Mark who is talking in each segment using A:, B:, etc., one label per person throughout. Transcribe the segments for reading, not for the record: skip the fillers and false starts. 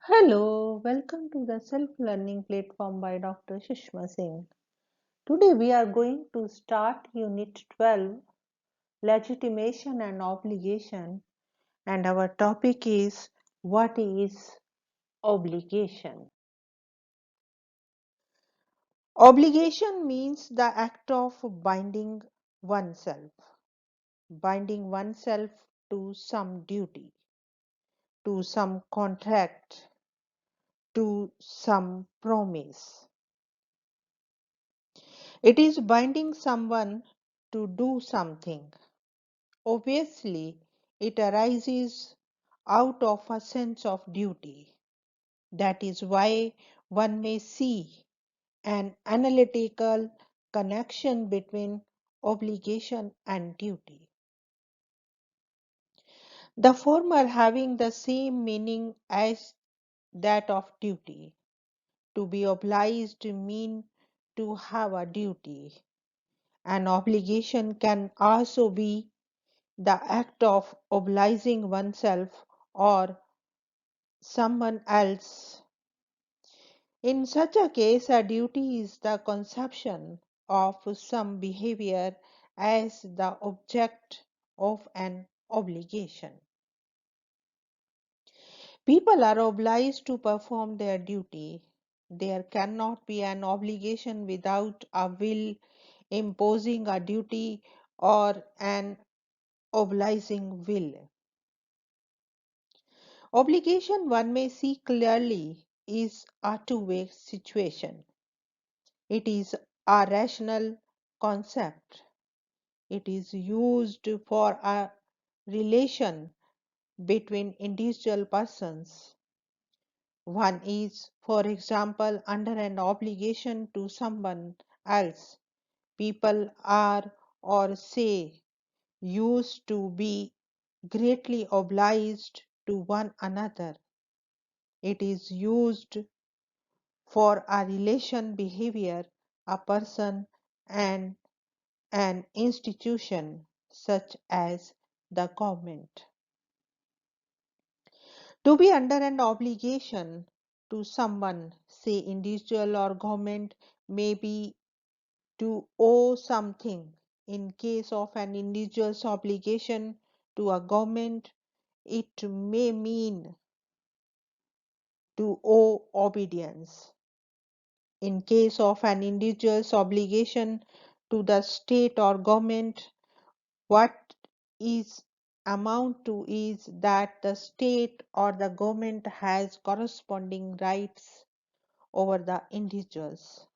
A: Hello, welcome to the self-learning platform by Dr. Sushma Singh. Today we are going to start Unit 12, Legitimation and Obligation, and our topic is what is obligation? Obligation means the act of binding oneself to some duty, to some contract, to some promise. It is binding someone to do something. Obviously, it arises out of a sense of duty. That is why one may see an analytical connection between obligation and duty. The former having the same meaning as that of duty. To be obliged mean to have a duty. An obligation can also be the act of obliging oneself or someone else. In such a case, a duty is the conception of some behavior as the object of an obligation. People are obliged to perform their duty. There cannot be an obligation without a will imposing a duty or an obliging will. Obligation, one may see clearly, is a two-way situation. It is a rational concept. It is used for a relation between individual persons. One is, for example, under an obligation to someone else. People are, or say, used to be greatly obliged to one another. It is used for a relation behavior, a person and an institution such as the government. To be under an obligation to someone, say individual or government, may be to owe something. In case of an individual's obligation to a government, it may mean to owe obedience. In case of an individual's obligation to the state or government, what is amount to is that the state or the government has corresponding rights over the individuals.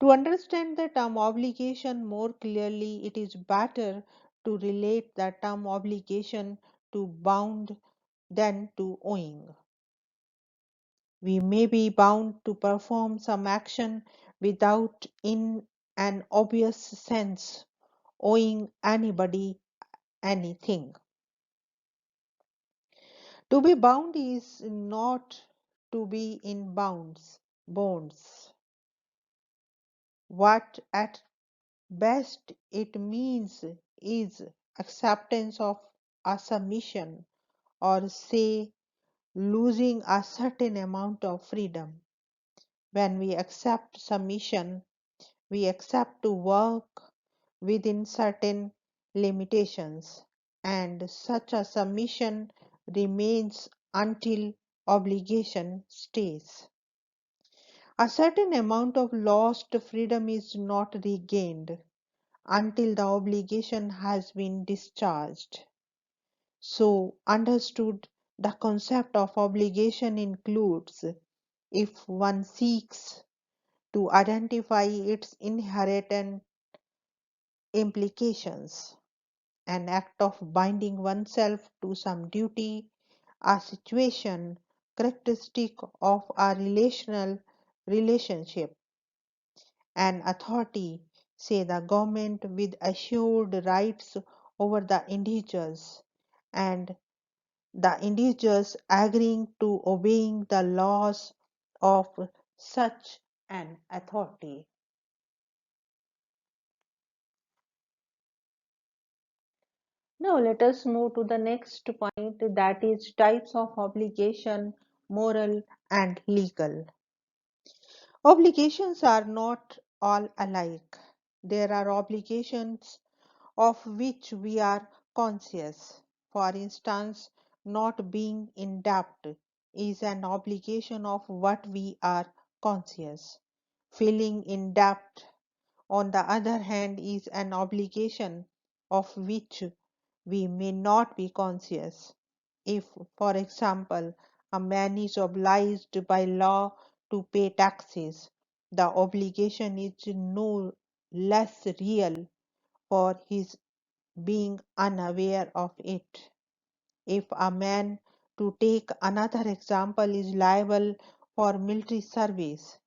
A: To understand the term obligation more clearly, it is better to relate the term obligation to bound than to owing. We may be bound to perform some action without, in an obvious sense, owing anybody anything. To be bound is not to be in bonds. What at best it means is acceptance of a submission, or say losing a certain amount of freedom. When we accept submission, we accept to work within certain limitations, and such a submission remains until obligation stays. A certain amount of lost freedom is not regained until the obligation has been discharged. So, understood, the concept of obligation includes, if one seeks to identify its inherent implications, an act of binding oneself to some duty, a situation characteristic of a relational relationship, an authority, say the government, with assured rights over the individuals, and the individuals agreeing to obeying the laws of such an authority. Now let us move to the next point, that is types of obligation moral, and legal. Obligations are not all alike. There are obligations of which we are conscious. For instance, not being in debt is an obligation of what we are conscious. Feeling in debt, on the other hand, is an obligation of which we may not be conscious. If, for example, a man is obliged by law to pay taxes, the obligation is no less real for his being unaware of it. If a man, to take another example, is liable for military service,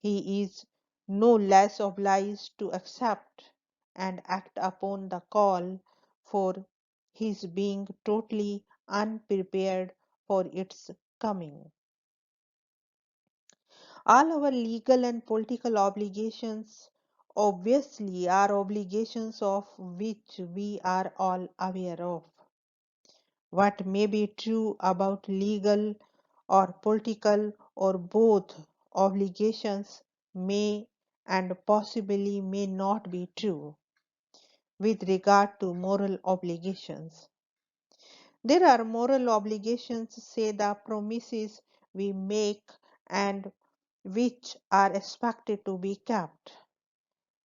A: he is no less obliged to accept and act upon the call for his being totally unprepared for its coming. All our legal and political obligations obviously are obligations of which we are all aware of. What may be true about legal or political or both obligations may and possibly may not be true with regard to moral obligations. There are moral obligations, say the promises we make and which are expected to be kept,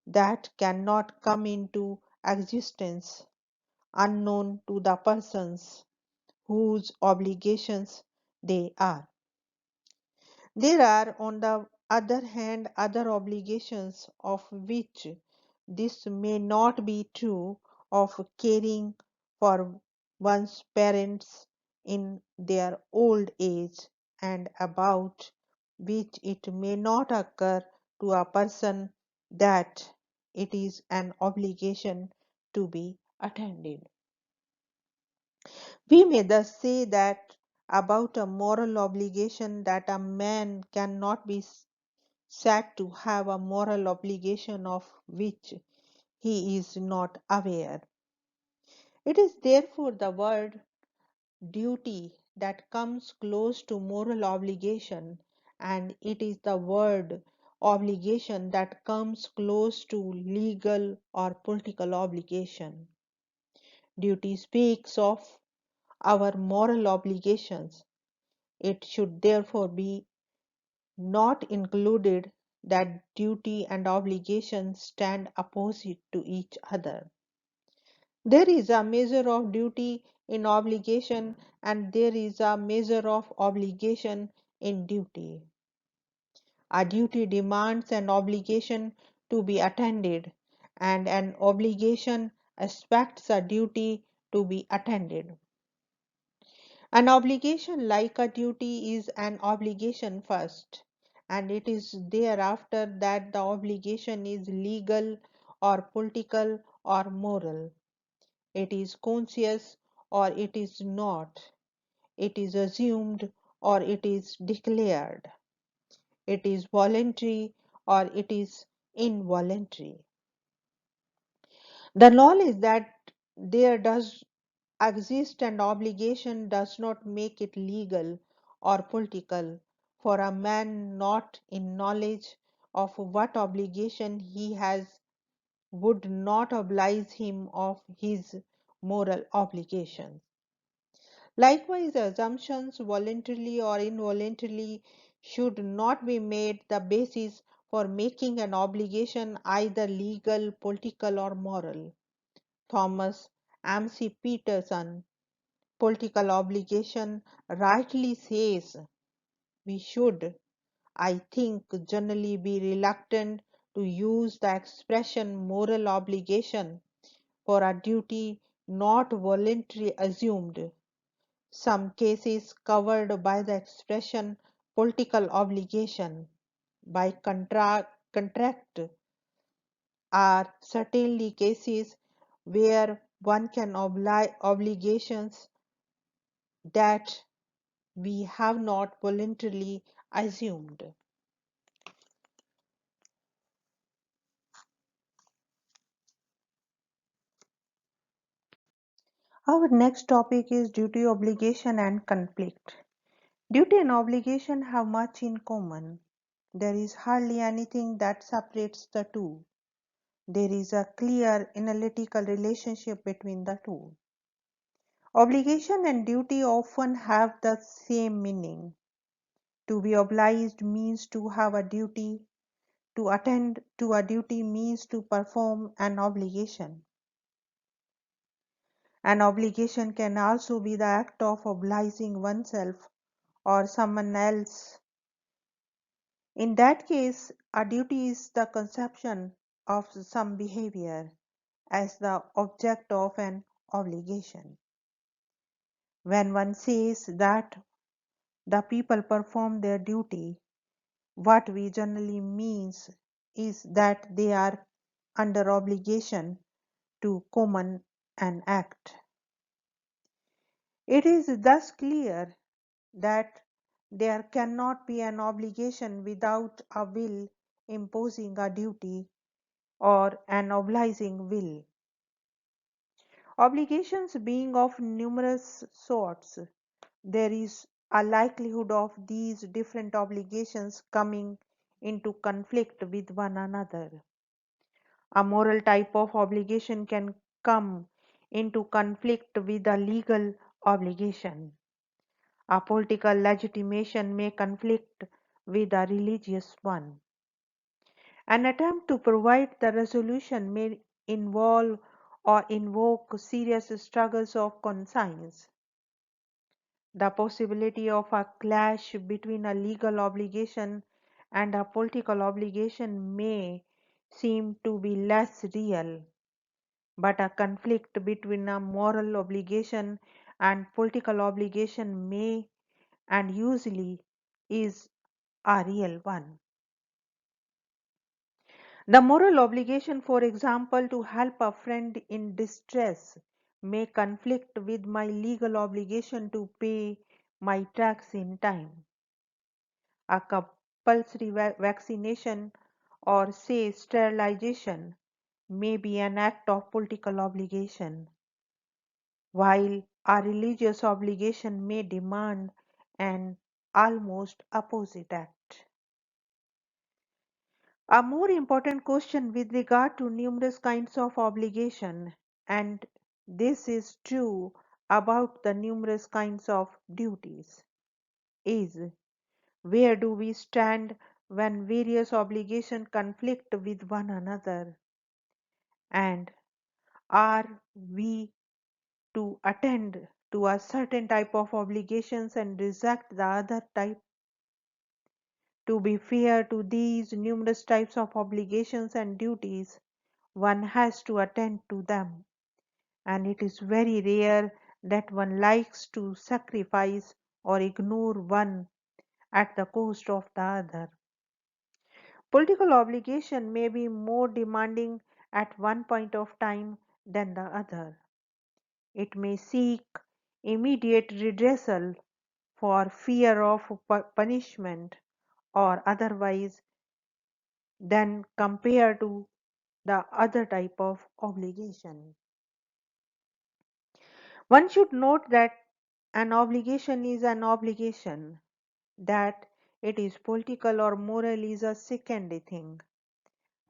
A: that cannot come into existence unknown to the persons whose obligations they are. There are, on the other hand, other obligations of which this may not be true, of caring for one's parents in their old age, and about which it may not occur to a person that it is an obligation to be attended. We may thus say that about a moral obligation that a man cannot be said to have a moral obligation of which he is not aware. It is therefore the word duty that comes close to moral obligation, and it is the word obligation that comes close to legal or political obligation. Duty speaks of our moral obligations. It should therefore be not included that duty and obligation stand opposite to each other. There is a measure of duty in obligation and there is a measure of obligation in duty. A duty demands an obligation to be attended, and an obligation expects a duty to be attended. An obligation, like a duty, is an obligation first, and it is thereafter that the obligation is legal or political or moral. It is conscious or it is not. It is assumed or it is declared. It is voluntary or it is involuntary. The knowledge that there does exist an obligation does not make it legal or political, for a man not in knowledge of what obligation he has would not oblige him of his moral obligations. Likewise, assumptions, voluntarily or involuntarily, should not be made the basis for making an obligation either legal, political, or moral. Thomas M.C. Peterson, Political Obligation, rightly says we should, I think, generally be reluctant to use the expression moral obligation for a duty not voluntarily assumed. Some cases covered by the expression political obligation by contract are certainly cases where one can oblige obligations that we have not voluntarily assumed. Our next topic is duty, obligation, and conflict. Duty and obligation have much in common. There is hardly anything that separates the two. There is a clear analytical relationship between the two. Obligation and duty often have the same meaning. To be obliged means to have a duty. To attend to a duty means to perform an obligation. An obligation can also be the act of obliging oneself or someone else. In that case, a duty is the conception of some behavior as the object of an obligation. When one says that the people perform their duty, what we generally means is that they are under obligation to common an act. It is thus clear that there cannot be an obligation without a will imposing a duty or an obliging will. Obligations being of numerous sorts, there is a likelihood of these different obligations coming into conflict with one another. A moral type of obligation can come into conflict with a legal obligation. A political legitimation may conflict with a religious one. An attempt to provide the resolution may involve or invoke serious struggles of conscience. The possibility of a clash between a legal obligation and a political obligation may seem to be less real, but a conflict between a moral obligation and political obligation may and usually is a real one. The moral obligation, for example, to help a friend in distress may conflict with my legal obligation to pay my tax in time. A compulsory vaccination or say sterilization may be an act of political obligation, while a religious obligation may demand an almost opposite act. A more important question with regard to numerous kinds of obligation, and this is true about the numerous kinds of duties, is where do we stand when various obligations conflict with one another, and are we to attend to a certain type of obligations and reject the other type? To be fair to these numerous types of obligations and duties, one has to attend to them, and it is very rare that one likes to sacrifice or ignore one at the cost of the other. Political obligation may be more demanding at one point of time than the other. It may seek immediate redressal for fear of punishment or otherwise than compared to the other type of obligation. One should note that an obligation is an obligation, that it is political or moral is a secondary thing.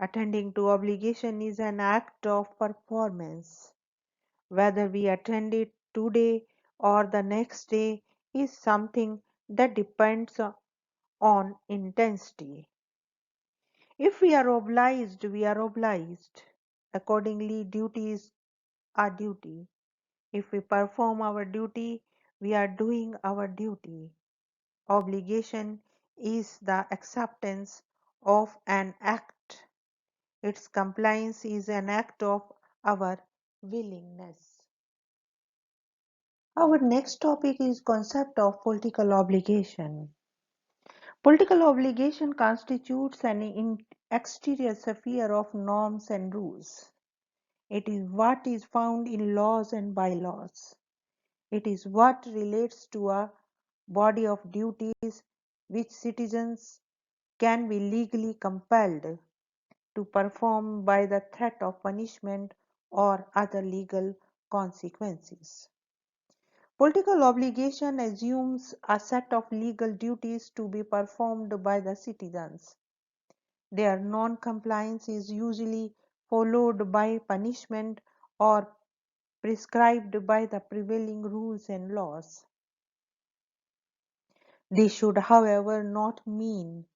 A: Attending to obligation is an act of performance. Whether we attend it today or the next day is something that depends on intensity. If we are obliged, we are obliged. Accordingly, duty is our duty. If we perform our duty, we are doing our duty. Obligation is the acceptance of an act. Its compliance is an act of our willingness. Our next topic is concept of political obligation. Political obligation constitutes an exterior sphere of norms and rules. It is what is found in laws and bylaws. It is what relates to a body of duties which citizens can be legally compelled to perform by the threat of punishment or other legal consequences. Political obligation assumes a set of legal duties to be performed by the citizens. Their non-compliance is usually followed by punishment or prescribed by the prevailing rules and laws. This should, however, not mean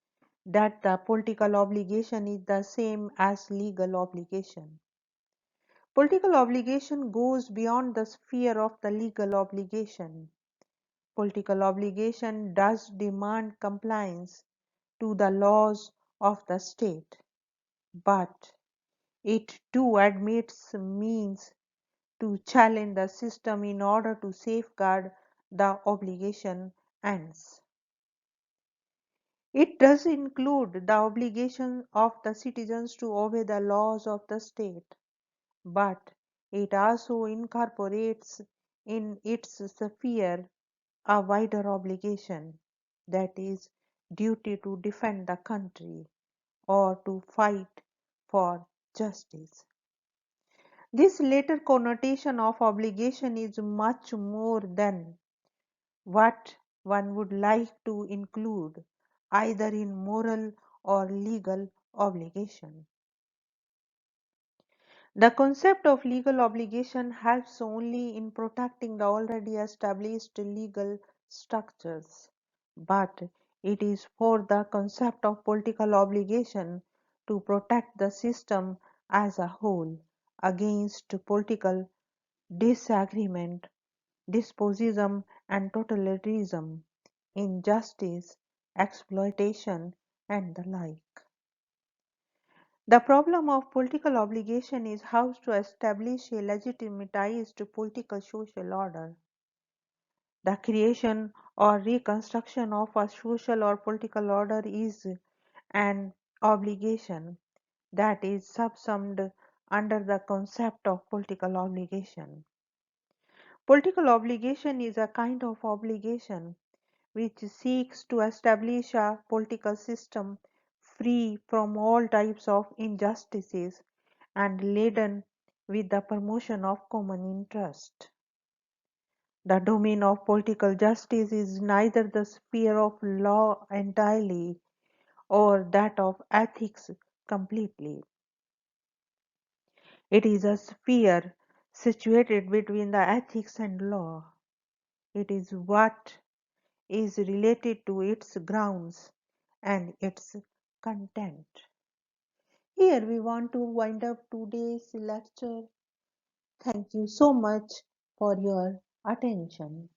A: that the political obligation is the same as legal obligation. Political obligation goes beyond the sphere of the legal obligation. Political obligation does demand compliance to the laws of the state, but it too admits means to challenge the system in order to safeguard the obligation ends. It does include the obligation of the citizens to obey the laws of the state, but it also incorporates in its sphere a wider obligation, that is, duty to defend the country or to fight for justice. This latter connotation of obligation is much more than what one would like to include either in moral or legal obligation. The concept of legal obligation helps only in protecting the already established legal structures, but it is for the concept of political obligation to protect the system as a whole against political disagreement, despotism, and totalitarianism, injustice, exploitation, and the like. The problem of political obligation is how to establish a legitimatized political social order. The creation or reconstruction of a social or political order is an obligation that is subsumed under the concept of political obligation. Political obligation is a kind of obligation which seeks to establish a political system free from all types of injustices and laden with the promotion of common interest. The domain of political justice is neither the sphere of law entirely or that of ethics completely. It is a sphere situated between the ethics and law. It is what is related to its grounds and its content. Here we want to wind up today's lecture. Thank you so much for your attention.